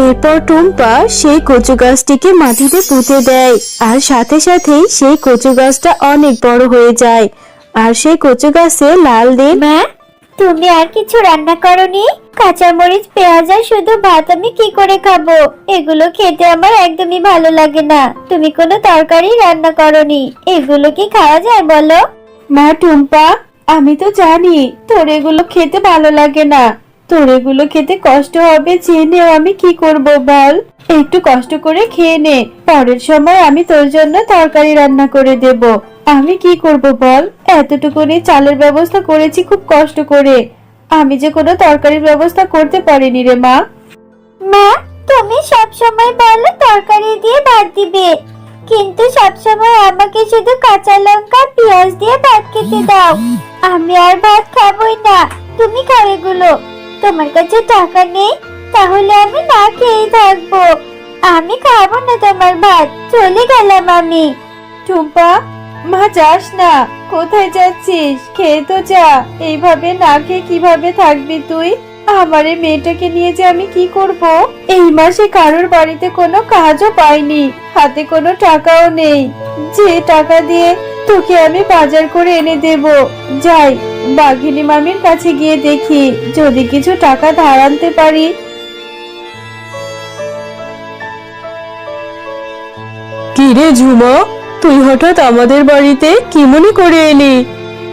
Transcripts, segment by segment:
এরপর টুম্পা সেই কচু গাছটিকে মাটিতে পুঁতে দেয়, আর সাথে সাথেই সেই কচু গাছটা অনেক বড় হয়ে যায়। আর সেই কচু গাছে লাল দিন। মা, তুমি আর কিছু রান্না করনি? কাঁচামরিচ, পেঁয়াজ আর শুধু ভাত আমি কি করে খাবো? এগুলো খেতে আমার একদমই ভালো লাগে না। তুমি কোনো তরকারি রান্না করনি, এগুলো কি খাওয়া যায় বলো? মা টুম্পা, আমি তো জানি তোর এগুলো খেতে ভালো লাগে না, তোর এগুলো খেতে কষ্ট হবে জেনেও আমি কি করব বল। একটু কষ্ট করে খেয়ে নে, পরের সময় আমি তোর জন্য তরকারি রান্না করে দেব। আমি কি করব বল, এতটুকুনি চালের ব্যবস্থা করেছি খুব কষ্ট করে, আমি যে কোনো তরকারির ব্যবস্থা করতে পারিনি রে মা। মা, তুমি সব সময় বলো তরকারি দিয়ে ভাত দিবে, কিন্তু সব সময় আমাকে শুধু কাঁচা লঙ্কা পেঁয়াজ দিয়ে ভাত খেতে দাও। আমি আর ভাত খাবোই না, তুমি খাও এগুলো। তোমার কাছে টাকা নেই, তাহলে আমি না খেয়েই থাকবো। আমি খাবো না তোমার ভাত, চলে গেলাম আমি। টুম্পা, মা যাস না, কোথায় যাচ্ছিস? খেয়ে তো যা, এইভাবে না খেয়ে কিভাবে থাকবি তুই? আমার এই মেয়েটাকে নিয়ে যে আমি কি করব? এই মাসে কারোর বাড়িতে কোনো কাজও পাইনি, হাতে কোনো টাকাও নেই যে টাকা দিয়ে তোকে আমি বাজার করে এনে দেব। যাই, বাঘিনী মামির কাছে গিয়ে দেখি যদি কিছু টাকা ধার আনতে পারি। কি রে ঝুমা, তুই হঠাৎ আমাদের বাড়িতে কি মনে করে এলি?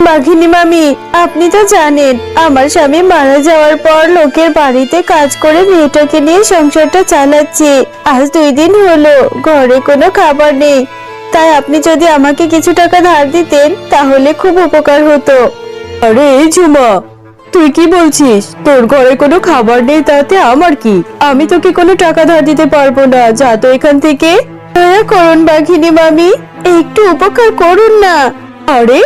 বাঘিনী মামি, আপনি তো জানেন আমার স্বামী মারা যাওয়ার পর লোকের বাড়িতে কাজ করে মেয়েটাকে নিয়ে সংসারটা চালাচ্ছে। আজ 2 দিন হলো ঘরে কোনো খাবার নেই, তাই আপনি যদি আমাকে কিছু টাকা ধার দিতেন তাহলে খুব উপকার হতো। আরে ঝুমা, তুই কি বলছিস? তোর ঘরে কোনো খাবার নেই তাতে আমার কি? আমি তোকে কোনো টাকা ধার দিতে পারবো না, যা তো এখান থেকে। দয়া করুন বাঘিনী মামি, একটু উপকার করুন না। আরে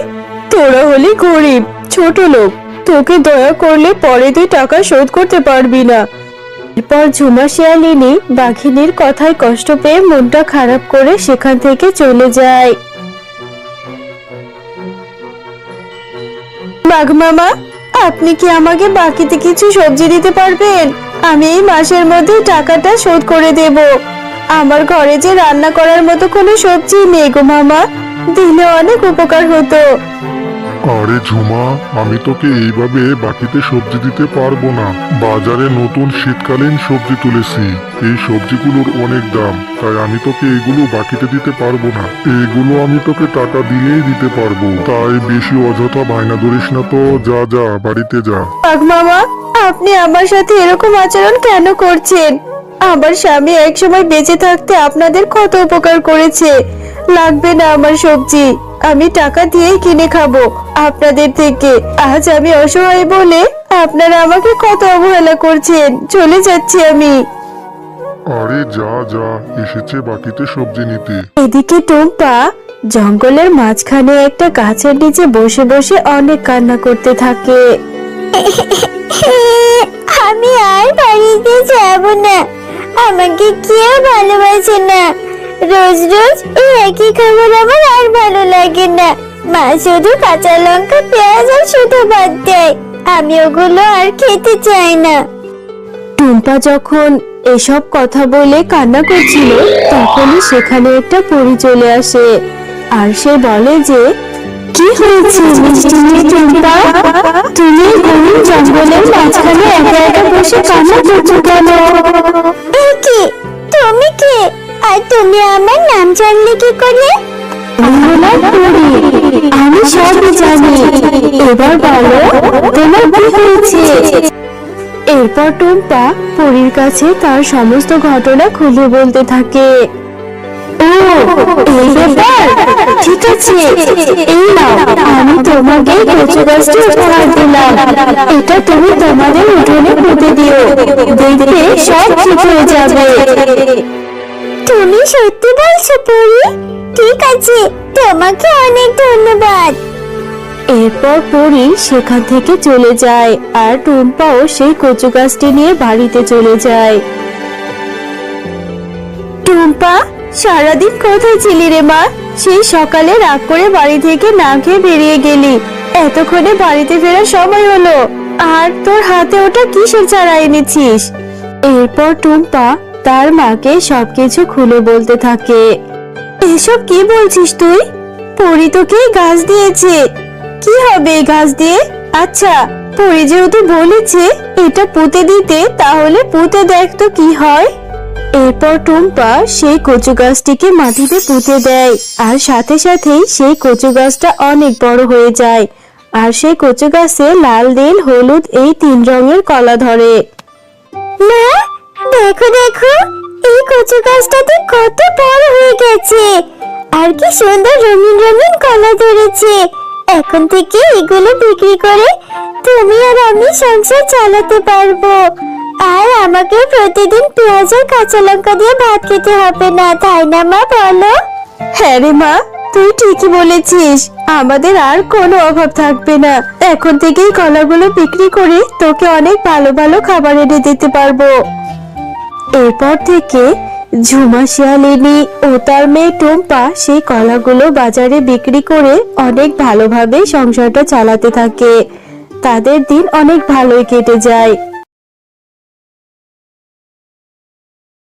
তোরা হলি গরিব ছোট লোক, তোকে দয়া করলে পরে তুই টাকা শোধ করতে পারবি না। এরপর ঝুমা শিয়ালিনী বাঘিনীর কথায় কষ্ট পেয়ে মনটা খারাপ করে সেখান থেকে চলে যায়। বাঘ মামা, আপনি কি আমাকে বাকিতে কিছু সবজি দিতে পারবেন? আমি এই মাসের মধ্যে টাকাটা শোধ করে দেব। আমার ঘরে যে রান্না করার মতো কোনো সবজি নেই গো মামা, দিলে অনেক উপকার হতো। আরে ঝুমা, আমি তোকে এইভাবে বাকিতে সবজি দিতে পারবো না। বাজারে নতুন শীতকালীন সবজি তুলেছি, এই সবজিগুলোর অনেক দাম, তাই আমি তোকে এগুলো বাকিতে দিতে পারবো না। এগুলো আমি তোকে টাকা দিলেই দিতে পারবো, তাই বেশি অযথা বায়না ধরিস না তো। যা যা, বাড়িতে যা। বাঘ মামা, আপনি আমার সাথে এরকম আচরণ কেন করছেন? আমার স্বামী একসময় বেঁচে থাকতে আপনাদের কত উপকার করেছে। লাগবে না আমার সবজি, আমি টাকা দিয়েই কিনে খাবো আপনাদের থেকে। আজ আমি অসহায় বলে আপনারা আমাকে কত অবহেলা করছেন। চলে যাচ্ছি আমি। আরে যা যা, এসেছে বাকিতে সবজি নিতে। এদিকে টুম্পা জঙ্গলের মাঝখানে একটা গাছের নিচে বসে বসে অনেক কান্না করতে থাকে। আমি আর বাড়িতে যাব না, আমাকে কেউ ভালোবাসে না। রোজ রোজ এই একই খাবার আমার আর ভালো লাগে না। মা শুধু কাঁচা লঙ্কা পেঁয়াজ আর শুধু ভাত দেয়, আমি ওগুলো আর খেতে চাই না। টুম্পা যখন এসব কথা বলে কান্না করছিল তখনই সেখানে একটা পরী চলে আসে, আর সে বলে যে, কি হয়েছে মিষ্টি মেয়ে টুম্পা, তুমি গরম জঙ্গলের মাঝখানে একা একা বসে কান্না করছো কেন? কি, তুমি কে? আর তুমি আমার নাম জানলে কি করে? আমি সবই জানি, এবার বলো তোমার কি হয়েছে? এরপর টুম্পা পরীর কাছে তার সমস্ত ঘটনা খুলে বলতে থাকে। ও, এই ব্যাপার, ঠিক আছে, এই নাও, আমি তোমাকে কচু গাছটি উপহার দিলাম। এটা তুমি তোমাদের উঠোনে পুঁতে দিও, দেখবে সব ঠিক হয়ে যাবে। তুমি সত্যি বলছো পরি? ঠিক আছে, তোমাকে অনেক ধন্যবাদ। এরপর পরী সেখান থেকে চলে যায়, আর টুম্পাও সেই কচু গাছটি নিয়ে বাড়িতে চলে যায়। টুম্পা, সারাদিন কোথায় ছিলি রে মা? সেই সকালে রাগ করে বাড়ি থেকে না খেয়ে বেরিয়ে গেলি, এতক্ষণে বাড়িতে ফেরার সময় হলো, আর তোর হাতে ওটা কিসের চারা এনেছিস? এরপর টুম্পা তার মাকে সবকিছু খুলে বলতে থাকে। এসব কি বলছিস তুই? পরি তোকে গাছ দিয়েছে। কি হবে এই গাছ দিয়ে? আচ্ছা, পরি যেহেতু বলেছে এটা পুঁতে দিতে, তাহলে পুঁতে দেখ তো কি হয়। এরপর টুম্পা সেই কচু গাছটিকে মাটিতে পুঁতে দেয়, আর সাথে সাথেই সেই কচু গাছটা অনেক বড় হয়ে যায়। আর সেই কচু গাছে লাল, নীল, হলুদ এই 3 রঙের কলা ধরে। মা, দেখো দেখো, এই কচু গাছটাতে কত বড় হয়ে গেছে, আর কি সুন্দর রঙিন রঙিন কলা ধরেছে। এখন থেকে এগুলো বিক্রি করে তুমি আর আমি সংসার চালাতে পারবো। আর আমাকে প্রতিদিন পেঁয়াজ আর কাঁচা লঙ্কা দিয়ে ভাত খেতে হবে না, তাই না মা, বলো? হ্যাঁ রে মা, তুই ঠিকই বলেছিস। আমাদের আর কোনো অভাব থাকবে না। এখন থেকেই কলাগুলো বিক্রি করে তোকে অনেক ভালো ভালো খাবার এনে দিতে পারবো। এরপর থেকে ঝুমা শিয়ালিনী ও তার মেয়ে টুম্পা সেই কলাগুলো বাজারে বিক্রি করে অনেক ভালোভাবে সংসারটা চালাতে থাকে। তাদের দিন অনেক ভালোই কেটে যায়।